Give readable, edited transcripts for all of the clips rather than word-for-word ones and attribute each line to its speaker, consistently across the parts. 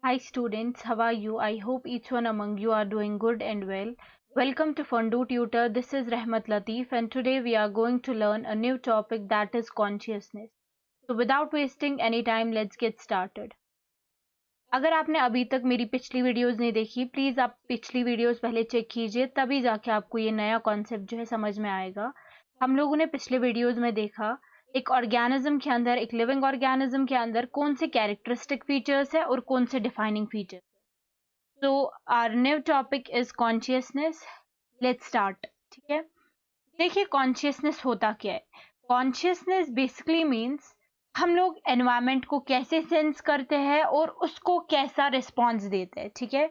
Speaker 1: Hi students, how are you? I hope each one among you are doing good and well. Welcome to Fondu Tutor. This is Rahmat Latif and today we are going to learn a new topic that is consciousness. So without wasting any time, let's get started. अगर आपने अभी तक मेरी पिछली videos नहीं देखी, please आप पिछली वीडियोस पहले चेक कीजिए, तभी जाके आपको ये नया कॉन्सेप्ट जो है समझ में आएगा। हम लोगों ने पिछले वीडियोस में देखा एक ऑर्गेनिज्म के अंदर, एक लिविंग ऑर्गेनिज्म के अंदर कौन से कैरेक्टरिस्टिक फीचर्स है और कौन से defining features. So our new topic is consciousness. Let's start. ठीक है, देखिए कॉन्शियसनेस होता क्या है। कॉन्शियसनेस बेसिकली मीन्स हम लोग एनवायरनमेंट को कैसे सेंस करते हैं और उसको कैसा रिस्पॉन्स देते हैं। ठीक है,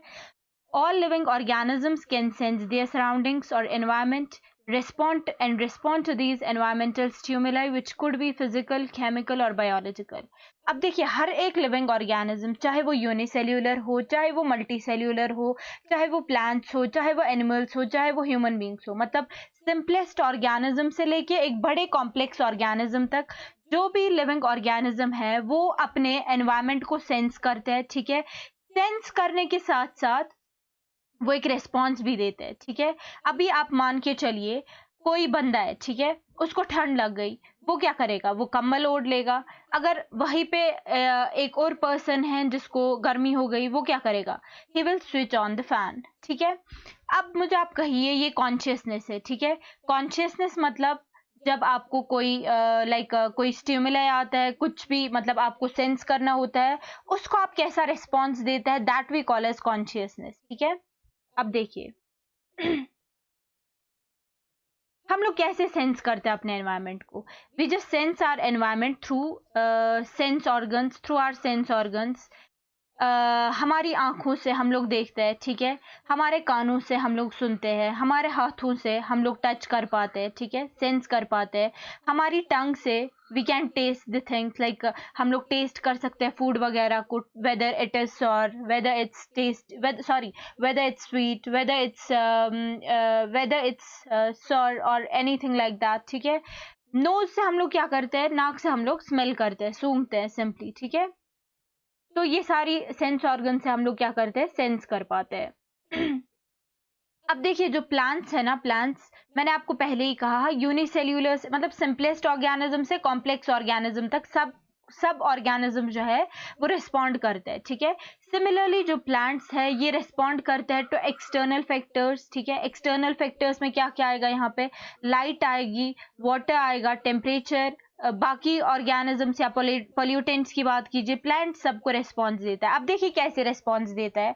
Speaker 1: all living organisms can sense their surroundings or environment, respond to these environmental stimuli which could be physical, chemical और biological। अब देखिए हर एक लिविंग ऑर्गेनिज्म, चाहे वो यूनिसेल्यूलर हो, चाहे वो मल्टीसेल्यूलर हो, चाहे वो प्लांट्स हो, चाहे वो एनिमल्स हो, चाहे वो ह्यूमन बींग्स हो, मतलब सिंपलेस्ट ऑर्गेनिज्म से लेके एक बड़े कॉम्प्लेक्स ऑर्गेनिज्म तक जो भी लिविंग ऑर्गेनिज्म है वो अपने एनवायरनमेंट को सेंस करते हैं। ठीक है, सेंस करने के साथ साथ वो एक रेस्पॉन्स भी देते हैं। ठीक है, अभी आप मान के चलिए कोई बंदा है, ठीक है, उसको ठंड लग गई, वो क्या करेगा? वो कंबल ओढ़ लेगा। अगर वहीं पे एक और पर्सन है जिसको गर्मी हो गई, वो क्या करेगा? He will switch on the fan. ठीक है, अब मुझे आप कहिए ये कॉन्शियसनेस है। ठीक है, कॉन्शियसनेस मतलब जब आपको कोई कोई स्टिमुलाई आता है, कुछ भी मतलब आपको सेंस करना होता है, उसको आप कैसा रिस्पॉन्स देता है, that we call as consciousness. ठीक है, अब देखिए हम लोग कैसे सेंस करते हैं अपने एनवायरनमेंट को। We just sense our environment through sense organs, through our sense organs. हमारी आंखों से हम लोग देखते हैं, ठीक है, हमारे कानों से हम लोग सुनते हैं, हमारे हाथों से हम लोग टच कर पाते हैं, ठीक है, सेंस कर पाते हैं, हमारी टंग से we can taste the things, like हम लोग टेस्ट कर सकते हैं फूड वगैरह को, whether it is sour, whether it's taste, whether it's sweet, whether it's sour और एनीथिंग लाइक दैट। ठीक है, नोज से हम लोग क्या करते हैं, नाक से हम लोग स्मेल करते हैं, सूंघते हैं सिंपली। ठीक है, तो ये सारी सेंस ऑर्गन से हम लोग क्या करते हैं, सेंस कर पाते हैं। अब देखिए जो प्लांट्स है ना, प्लांट्स मैंने आपको पहले ही कहा यूनिसेल्यूलर से मतलब सिंपलेस्ट ऑर्गेनिज्म से कॉम्प्लेक्स ऑर्गेनिज्म तक सब ऑर्गेनिज्म जो है वो रिस्पॉन्ड करते हैं। ठीक है, सिमिलरली जो प्लांट्स है ये रिस्पॉन्ड करते हैं टू एक्सटर्नल फैक्टर्स। ठीक है, एक्सटर्नल फैक्टर्स में क्या क्या आएगा, यहाँ पे लाइट आएगी, वाटर आएगा, टेम्परेचर, बाकी ऑर्गेनिजम्स या पोल्यूटेंट्स की बात कीजिए, प्लांट सबको रेस्पॉन्स देता है। अब देखिए कैसे रेस्पॉन्स देता है।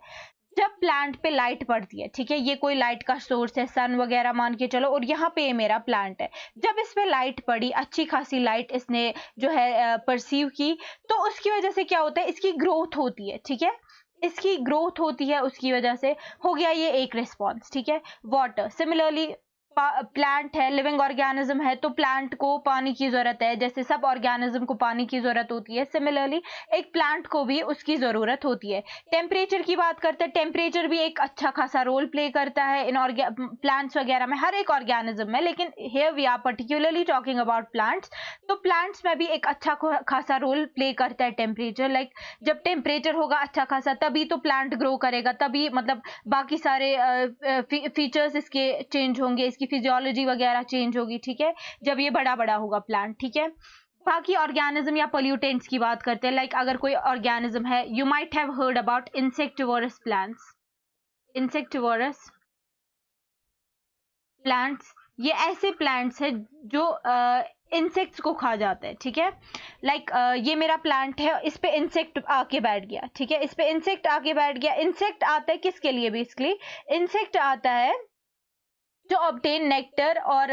Speaker 1: जब प्लांट पे लाइट पड़ती है, ठीक है, ये कोई लाइट का सोर्स है, सन वगैरह मान के चलो, और यहाँ पे मेरा प्लांट है, जब इस पे लाइट पड़ी, अच्छी खासी लाइट इसने जो है परसीव की, तो उसकी वजह से क्या होता है, इसकी ग्रोथ होती है। ठीक है, इसकी ग्रोथ होती है, उसकी वजह से हो गया ये एक रिस्पॉन्स। ठीक है, वाटर सिमिलरली प्लांट है, लिविंग ऑर्गेनिज्म है, तो प्लांट को पानी की जरूरत है, जैसे सब ऑर्गेनिज्म को पानी की जरूरत होती है, सिमिलरली एक प्लांट को भी उसकी जरूरत होती है। टेम्परेचर की बात करते हैं, टेम्परेचर भी एक अच्छा खासा रोल प्ले करता है इन प्लांट्स वगैरह में, हर एक ऑर्गेनिज्म में, लेकिन here we are particularly talking about plants. तो प्लांट्स में भी एक अच्छा खासा रोल प्ले करता है टेम्परेचर। लाइक जब टेम्परेचर होगा अच्छा खासा, तभी तो प्लांट ग्रो करेगा, तभी मतलब बाकी सारे फीचर्स इसके चेंज होंगे, इसकी फिजियोलॉजी वगैरह चेंज होगी। ठीक है, जब ये बड़ा बड़ा होगा प्लांट। ठीक है, बाकी ऑर्गेनिज्म या पोल्यूटेंट्स की बात करते हैं, लाइक अगर कोई ऑर्गेनिज्म है, you might have heard about insectivorous plants. Insectivorous plants ये ऐसे प्लांट्स है जो इंसेक्ट्स को खा जाते हैं। ठीक है, लाइक ये मेरा प्लांट है, इस पे इंसेक्ट आके बैठ गया। ठीक है, इस पे इंसेक्ट आके बैठ गया। इंसेक्ट आता है किसके लिए? बेसिकली इंसेक्ट आता है to obtain नेक्टर और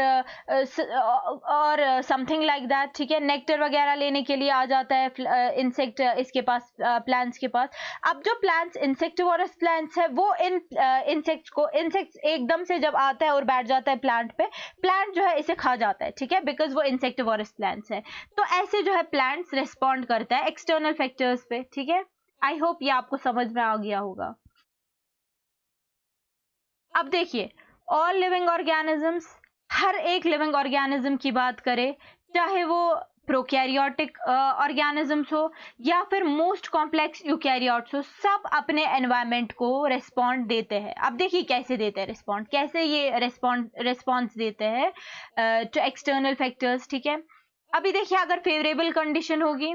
Speaker 1: समथिंग लाइक दैट। ठीक है, नेक्टर वगैरह लेने के लिए आ जाता है इंसेक्ट इसके पास, प्लांट्स के पास। अब जो प्लांट्स इंसेक्टिवोरस प्लांट्स है, वो इन इंसेक्ट्स एकदम से जब आता है और बैठ जाता है प्लांट पे, प्लांट जो है इसे खा जाता है। ठीक है, बिकॉज वो इंसेक्टिवोरस प्लांट्स है। तो ऐसे जो है प्लांट्स रिस्पॉन्ड करता है एक्सटर्नल फैक्टर्स पे। ठीक है, आई होप ये आपको समझ में आ गया होगा। अब देखिए ऑल लिविंग ऑर्गेनिजम्स, हर एक लिविंग ऑर्गेनिज्म की बात करें, चाहे वो प्रोकैरियोटिक ऑर्गेनिजम्स हो या फिर मोस्ट कॉम्प्लेक्स यूकैरियोट्स हो, सब अपने एनवायरनमेंट को रिस्पॉन्ड देते हैं। अब देखिए कैसे देते हैं रिस्पॉन्ड, कैसे ये रिस्पॉन्स देते हैं टू एक्सटर्नल फैक्टर्स, ठीक है। अभी देखिए अगर फेवरेबल कंडीशन होगी,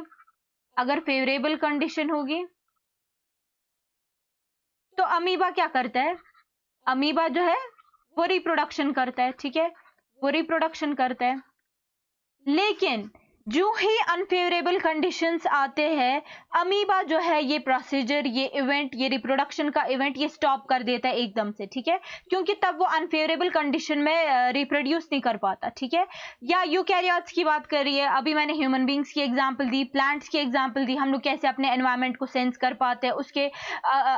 Speaker 1: अगर फेवरेबल कंडीशन होगी तो अमीबा क्या करता है, अमीबा जो है वो रिप्रोडक्शन करता है, ठीक है, वो रिप्रोडक्शन करता है। लेकिन जो ही अनफेवरेबल कंडीशंस आते हैं, अमीबा जो है ये प्रोसीजर, ये इवेंट, ये रिप्रोडक्शन का इवेंट ये स्टॉप कर देता है एकदम से, ठीक है, क्योंकि तब वो अनफेवरेबल कंडीशन में रिप्रोड्यूस नहीं कर पाता, ठीक है। या यूकैरियोट्स की बात करिए, अभी मैंने ह्यूमन बींग्स की एग्जांपल दी, प्लांट्स की एग्जांपल दी, हम लोग कैसे अपने एनवायरनमेंट को सेंस कर पाते हैं, उसके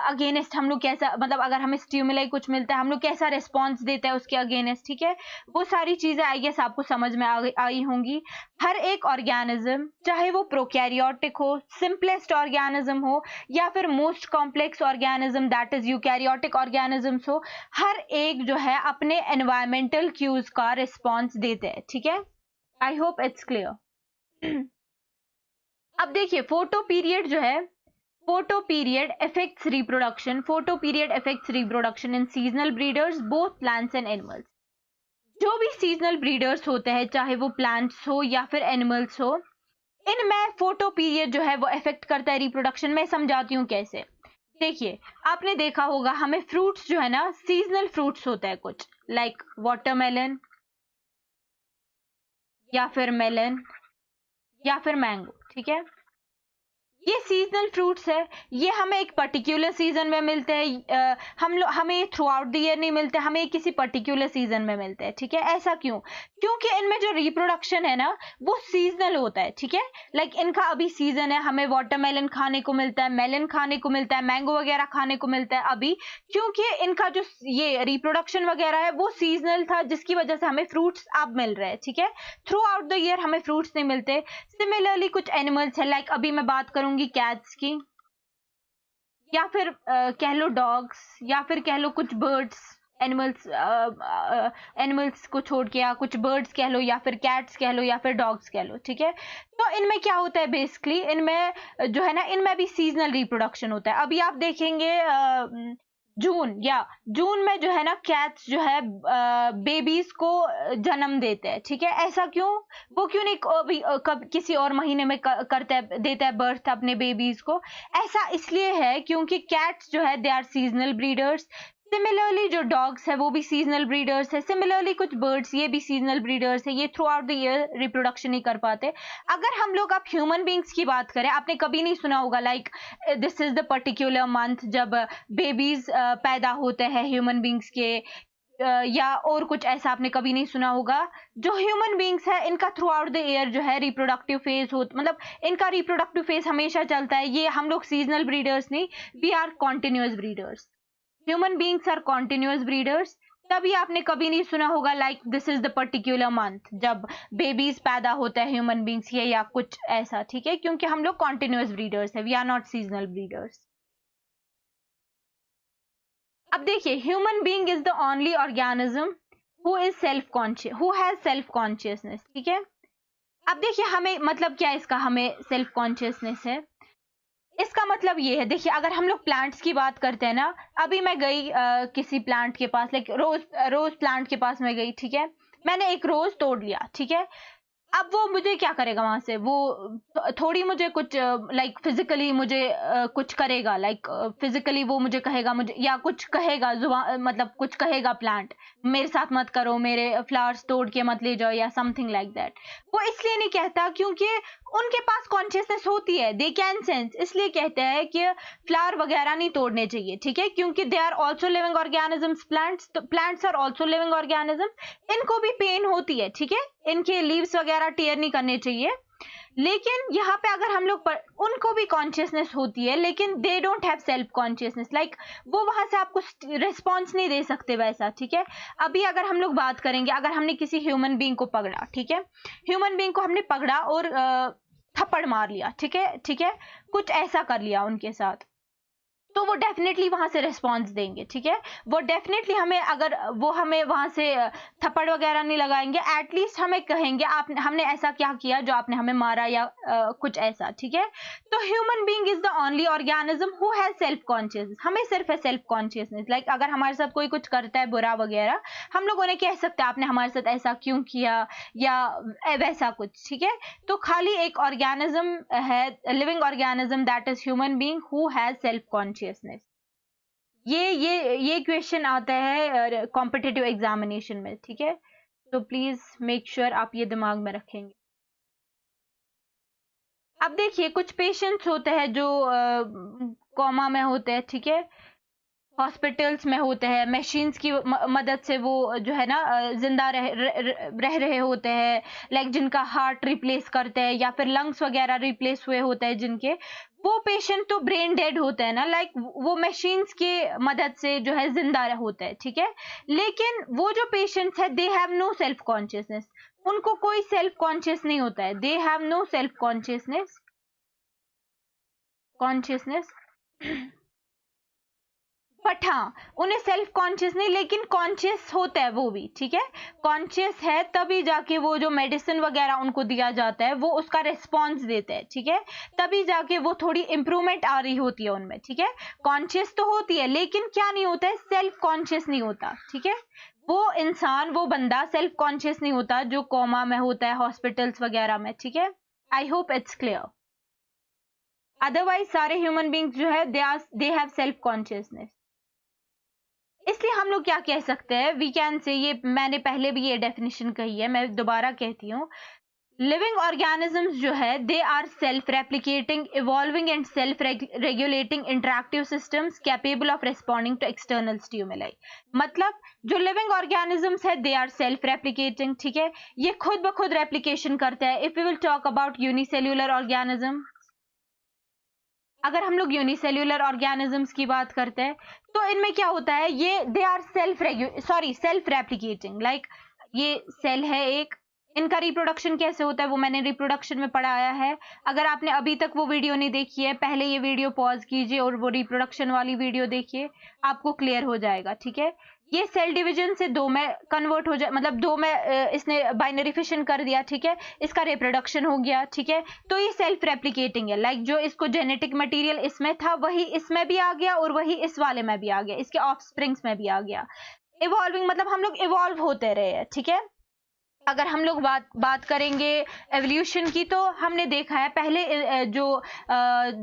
Speaker 1: अगेंस्ट हम लोग कैसा, मतलब अगर हमें स्टिमुलाई कुछ मिलता है हम लोग कैसा रिस्पॉन्स देते हैं उसके अगेंस्ट, ठीक है। वो सारी चीजें आई गेस आपको समझ में आई होंगी। हर एक ऑर्गेनिज्म, चाहे वो प्रोकैरियोटिक हो, सिंपलेस्ट ऑर्गेनिज्म हो, या फिर most complex organism that is eukaryotic organisms हो, हर एक जो है अपने एनवायरमेंटल क्यूज का रिस्पॉन्स देते हैं, ठीक है। I hope it's clear. अब देखिए फोटो पीरियड जो है, photo period affects reproduction, photo period affects reproduction in seasonal breeders, both plants and animals। जो भी सीजनल ब्रीडर्स होते हैं, चाहे वो प्लांट्स हो या फिर एनिमल्स हो, इनमें फोटो पीरियड जो है वो इफेक्ट करता है रिप्रोडक्शन में। समझाती हूँ कैसे। देखिए आपने देखा होगा हमें फ्रूट्स जो है ना, सीजनल फ्रूट्स होता है कुछ, लाइक वाटरमेलन या फिर मेलन या फिर मैंगो, ठीक है। ये सीजनल फ्रूट्स है, ये हमें एक पर्टिकुलर सीजन में मिलते हैं, हमें थ्रू आउट द ईयर नहीं मिलते, हमें किसी पर्टिकुलर सीजन में मिलते हैं, ठीक है। ऐसा क्यों? क्योंकि इनमें जो रिप्रोडक्शन है ना वो सीजनल होता है, ठीक है। लाइक इनका अभी सीजन है, हमें वाटरमेलन खाने को मिलता है, मेलन खाने को मिलता है, मैंगो वगैरह खाने को मिलता है अभी, क्योंकि इनका जो ये रिप्रोडक्शन वगैरह है वो सीजनल था, जिसकी वजह से हमें फ्रूट्स अब मिल रहे हैं, ठीक है। थ्रू आउट द ईयर हमें फ्रूट्स नहीं मिलते। सिमिलरली कुछ एनिमल्स है, लाइक अभी मैं बात करूंगी कैट्स की, या फिर कह लो डॉग्स, या फिर कह लो कुछ बर्ड्स, एनिमल्स, एनिमल्स को छोड़ के, या कुछ बर्ड्स कह लो, या फिर कैट्स कह लो, या फिर डॉग्स कह लो, ठीक है। तो इनमें क्या होता है बेसिकली, इनमें जो है ना, इनमें भी सीजनल रिप्रोडक्शन होता है। अभी आप देखेंगे जून में जो है ना कैट्स जो है बेबीज को जन्म देते हैं, ठीक है। ऐसा क्यों? वो क्यों नहीं कब किसी और महीने में देता है बर्थ अपने बेबीज को? ऐसा इसलिए है क्योंकि कैट्स जो है they are seasonal breeders. Similarly जो डॉग्स है वो भी सीजनल ब्रीडर्स है। सिमिलरली कुछ बर्ड्स ये भी सीजनल ब्रीडर्स है, ये throughout the year reproduction नहीं कर पाते। अगर हम लोग अब ह्यूमन बींग्स की बात करें, आपने कभी नहीं सुना होगा like this is the particular month जब बेबीज पैदा होते हैं ह्यूमन बींग्स के, या और कुछ ऐसा आपने कभी नहीं सुना होगा। जो ह्यूमन बींग्स है इनका थ्रू आउट द ईयर जो है रिप्रोडक्टिव फेज हो, मतलब इनका रिप्रोडक्टिव फेज हमेशा चलता है। ये हम लोग सीजनल ब्रीडर्स नहीं, we are continuous breeders. Human beings are continuous breeders. तभी आपने कभी नहीं सुना होगा like this is the particular month जब बेबीज पैदा होता है ह्यूमन बींग्स के, या कुछ ऐसा, ठीक है, क्योंकि हम लोग कॉन्टिन्यूअस ब्रीडर्स है, we are not seasonal breeders. अब देखिए human being is the only organism who is self conscious, who has self consciousness, ठीक है। अब देखिए हमें मतलब क्या इसका, हमें सेल्फ कॉन्शियसनेस है, इसका मतलब ये है, देखिए अगर हम लोग प्लांट्स की बात करते हैं ना, अभी मैं गई किसी प्लांट के पास, लाइक रोज प्लांट के पास मैं गई, ठीक है, मैंने एक रोज तोड़ लिया, ठीक है। अब वो मुझे क्या करेगा वहां से, वो थोड़ी मुझे कुछ लाइक फिजिकली मुझे कुछ करेगा, लाइक फिजिकली वो मुझे कहेगा, मुझे या कुछ कहेगा, मतलब कुछ कहेगा प्लांट, मेरे साथ मत करो, मेरे फ्लावर्स तोड़ के मत ले जाओ, या समथिंग लाइक दैट। वो इसलिए नहीं कहता क्योंकि उनके पास कॉन्शियसनेस होती है, दे कैन सेंस, इसलिए कहते हैं कि फ्लावर वगैरह नहीं तोड़ने चाहिए, ठीक है, क्योंकि they are also living organisms, plants are also living organisms, इनको भी पेन होती है, ठीक है, इनके लीव्स वगैरह टेयर नहीं करने चाहिए। लेकिन यहाँ पे अगर हम लोग उनको भी कॉन्शियसनेस होती है, लेकिन they don't have self consciousness, like वो वहां से आपको रिस्पॉन्स नहीं दे सकते वैसा, ठीक है। अभी अगर हम लोग बात करेंगे, अगर हमने किसी ह्यूमन बीइंग को पकड़ा, ठीक है, ह्यूमन बीइंग को हमने पकड़ा और थप्पड़ मार लिया, ठीक है, ठीक है, कुछ ऐसा कर लिया उनके साथ, तो वो डेफिनेटली वहां से रिस्पॉन्स देंगे, ठीक है। वो डेफिनेटली हमें, अगर वो हमें वहां से थप्पड़ वगैरह नहीं लगाएंगे, एटलीस्ट हमें कहेंगे आप हमने ऐसा क्या किया जो आपने हमें मारा, या कुछ ऐसा, ठीक है। तो human being is the only organism who has self consciousness. हमें सिर्फ है सेल्फ कॉन्शियसनेस, लाइक अगर हमारे साथ कोई कुछ करता है बुरा वगैरह, हम लोग उन्हें कह सकते हैं आपने हमारे साथ ऐसा क्यों किया, या वैसा कुछ, ठीक है। तो खाली एक ऑर्गेनिज्म है, living organism, that is human being who has self consciousness. ये क्वेश्चन आता है कॉम्पिटिटिव एग्जामिनेशन में, ठीक है। तो प्लीज मेक श्योर आप ये दिमाग में रखेंगे। अब देखिए, कुछ पेशेंट्स होते हैं जो कोमा में होते हैं, ठीक है, हॉस्पिटल्स में होते हैं, मशीन्स की मदद से वो जो है ना जिंदा रह रहे होते हैं, लाइक जिनका हार्ट रिप्लेस करते हैं या फिर लंग्स वगैरह रिप्लेस हुए होते हैं जिनके, वो पेशेंट तो ब्रेन डेड होते हैं ना, लाइक वो मशीन्स की मदद से जो है जिंदा होते हैं, ठीक है। लेकिन वो जो पेशेंट्स है, they have no self consciousness, उनको कोई सेल्फ कॉन्शियस नहीं होता है, they have no self consciousness. But हाँ, उन्हें सेल्फ कॉन्शियस नहीं, लेकिन कॉन्शियस होता है वो भी, ठीक है। कॉन्शियस है तभी जाके वो जो मेडिसिन वगैरह उनको दिया जाता है वो उसका रिस्पॉन्स देते हैं, ठीक है। तभी जाके वो थोड़ी इंप्रूवमेंट आ रही होती है उनमें, ठीक है। कॉन्शियस तो होती है, लेकिन क्या नहीं होता है, सेल्फ कॉन्शियस नहीं होता, ठीक है। वो इंसान, वो बंदा सेल्फ कॉन्शियस नहीं होता जो कोमा में होता है हॉस्पिटल्स वगैरह में, ठीक है। I hope it's clear. Otherwise सारे ह्यूमन बींग्स जो है दे हैव सेल्फ कॉन्शियसनेस। इसलिए हम लोग क्या कह सकते हैं, वी कैन से, ये मैंने पहले भी ये डेफिनेशन कही है, मैं दोबारा कहती हूँ, लिविंग ऑर्गेनिजम्स जो है they are self replicating, evolving and self regulating interactive systems capable of responding to external stimuli. मतलब जो लिविंग ऑर्गेनिजम्स है दे आर सेल्फ रेप्लिकेटिंग, ठीक है, ये खुद ब खुद रेप्लिकेशन करते हैं। If we will talk about unicellular organism, अगर हम लोग यूनिसेल्यूलर ऑर्गेनिजम्स की बात करते हैं तो इनमें क्या होता है, ये they are self replicating, like ये सेल है एक, इनका रिप्रोडक्शन कैसे होता है वो मैंने रिप्रोडक्शन में पढ़ाया है। अगर आपने अभी तक वो वीडियो नहीं देखी है, पहले ये वीडियो पॉज कीजिए और वो रिप्रोडक्शन वाली वीडियो देखिए, आपको क्लियर हो जाएगा, ठीक है। ये सेल डिवीजन से दो में कन्वर्ट हो जाए, मतलब दो में इसने बाइनरी फिशन कर दिया, ठीक है, इसका रिप्रोडक्शन हो गया, ठीक है। तो ये सेल्फ रेप्लिकेटिंग है, लाइक जो इसको जेनेटिक मटेरियल इसमें था वही इसमें भी आ गया और वही इस वाले में भी आ गया, इसके ऑफस्प्रिंग्स में भी आ गया। इवॉल्विंग मतलब हम लोग इवॉल्व होते रहे हैं, ठीक है। अगर हम लोग बात करेंगे एवोल्यूशन की, तो हमने देखा है पहले जो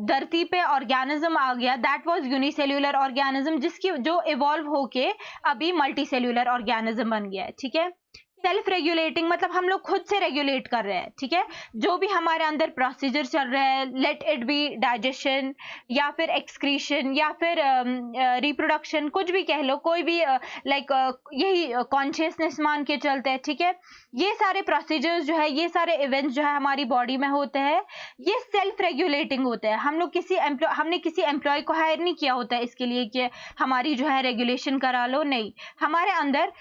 Speaker 1: धरती पे ऑर्गेनिज्म आ गया, दैट वाज यूनिसेल्यूलर ऑर्गेनिज्म, जिसकी जो इवॉल्व होके अभी मल्टी सेल्यूलर ऑर्गेनिज्म बन गया है, ठीक है। सेल्फ रेगुलेटिंग मतलब हम लोग खुद से रेगुलेट कर रहे हैं, ठीक है। जो भी हमारे अंदर प्रोसीजर चल रहा है, लेट इट बी डाइजेशन या फिर एक्सक्रीशन या फिर रिप्रोडक्शन, कुछ भी कह लो, कोई भी लाइक यही कॉन्शियसनेस मान के चलते हैं, ठीक है। ये सारे प्रोसीजर्स जो है, ये सारे इवेंट्स जो है हमारी बॉडी में होते हैं, ये सेल्फ रेगुलेटिंग होते हैं। हम लोग हमने किसी एम्प्लॉय को हायर नहीं किया होता है इसके लिए कि हमारी जो है रेगुलेशन करा लो, नहीं, हमारे अंदर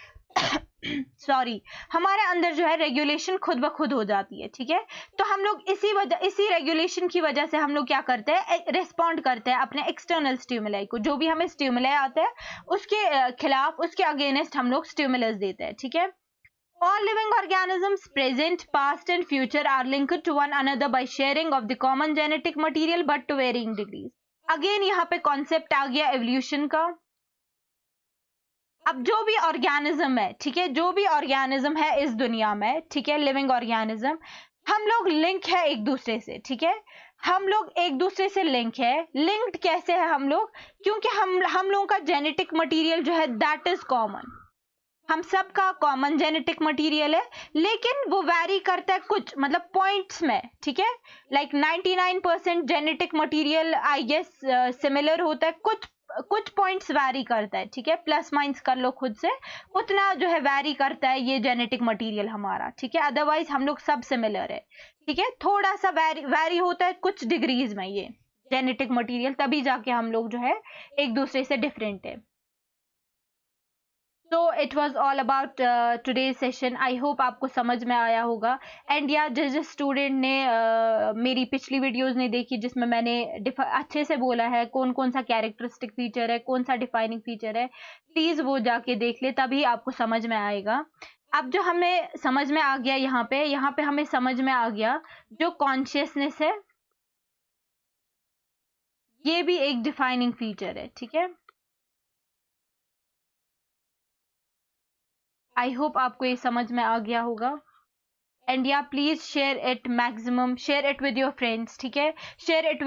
Speaker 1: हमारे अंदर जो है रेगुलेशन खुद ब खुद हो जाती है, ठीक है। तो हम लोग इसी रेगुलेशन की वजह से हम लोग क्या करते हैं, रिस्पॉन्ड करते हैं अपने एक्सटर्नल स्टिमुलाई को, जो भी हमें स्टिमुलाई आते हैं उसके खिलाफ, उसके अगेंस्ट हम लोग स्टिमुलस देते हैं, ठीक है। All living organisms, present, past and future, are linked to one another by sharing of the common genetic material, but to varying degrees. Again यहाँ पे कॉन्सेप्ट आ गया एवोल्यूशन का। अब जो भी ऑर्गेनिज्म है, ठीक है, जो भी ऑर्गेनिज्म है इस दुनिया में, ठीक है, लिविंग ऑर्गेनिज्म, हम लोग लिंक है एक दूसरे से, ठीक है। हम लोग एक दूसरे से लिंक है। लिंक्ड कैसे है हम लोग, क्योंकि हम लोगों का जेनेटिक मटेरियल जो है दैट इज कॉमन, हम सबका कॉमन जेनेटिक मटेरियल है, लेकिन वो वैरी करता है कुछ, मतलब पॉइंट्स में, ठीक है। Like 99% genetic material I guess similar होता है, कुछ पॉइंट्स वैरी करता है, ठीक है, प्लस माइनस कर लो खुद से, उतना जो है वैरी करता है ये जेनेटिक मटेरियल हमारा, ठीक है। अदरवाइज हम लोग सब सिमिलर है, ठीक है। थोड़ा सा वैरी होता है कुछ डिग्रीज में ये जेनेटिक मटेरियल, तभी जाके हम लोग जो है एक दूसरे से डिफरेंट है। So it was all about today session. I hope आपको समझ में आया होगा। एंड या जिस स्टूडेंट ने मेरी पिछली वीडियोस नहीं देखी जिसमें मैंने अच्छे से बोला है कौन कौन सा कैरेक्टरिस्टिक फीचर है, कौन सा डिफाइनिंग फीचर है, प्लीज वो जाके देख ले, तभी आपको समझ में आएगा। अब जो हमें समझ में आ गया, यहाँ पे हमें समझ में आ गया जो कॉन्शियसनेस है ये भी एक डिफाइनिंग फीचर है। ठीक है, आई होप आपको ये समझ में आ गया होगा। एंड या please share it, maximum share it with your friends. ठीक है, share it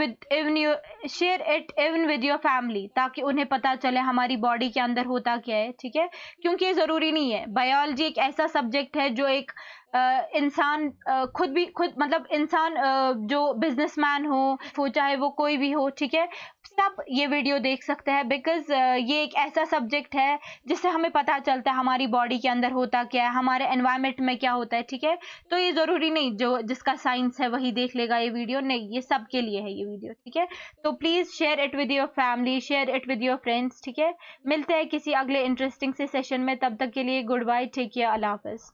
Speaker 1: even with your family, ताकि उन्हें पता चले हमारी बॉडी के अंदर होता क्या है। ठीक है, क्योंकि ये जरूरी नहीं है। बायोलॉजी एक ऐसा सब्जेक्ट है जो एक इंसान खुद मतलब इंसान जो बिजनेसमैन हो चाहे वो कोई भी हो, ठीक है, सब ये वीडियो देख सकते हैं। बिकॉज ये एक ऐसा सब्जेक्ट है जिससे हमें पता चलता है हमारी बॉडी के अंदर होता क्या है, हमारे एनवायरनमेंट में क्या होता है। ठीक है, तो ये जरूरी नहीं जो जिसका साइंस है वही देख लेगा ये वीडियो, नहीं, ये सबके लिए है ये वीडियो। ठीक है, तो please share it with your family, share it with your friends. ठीक है, मिलते हैं किसी अगले इंटरेस्टिंग से सेशन में, तब तक के लिए गुड बाय, टेक केयर, अल्लाह हाफिज।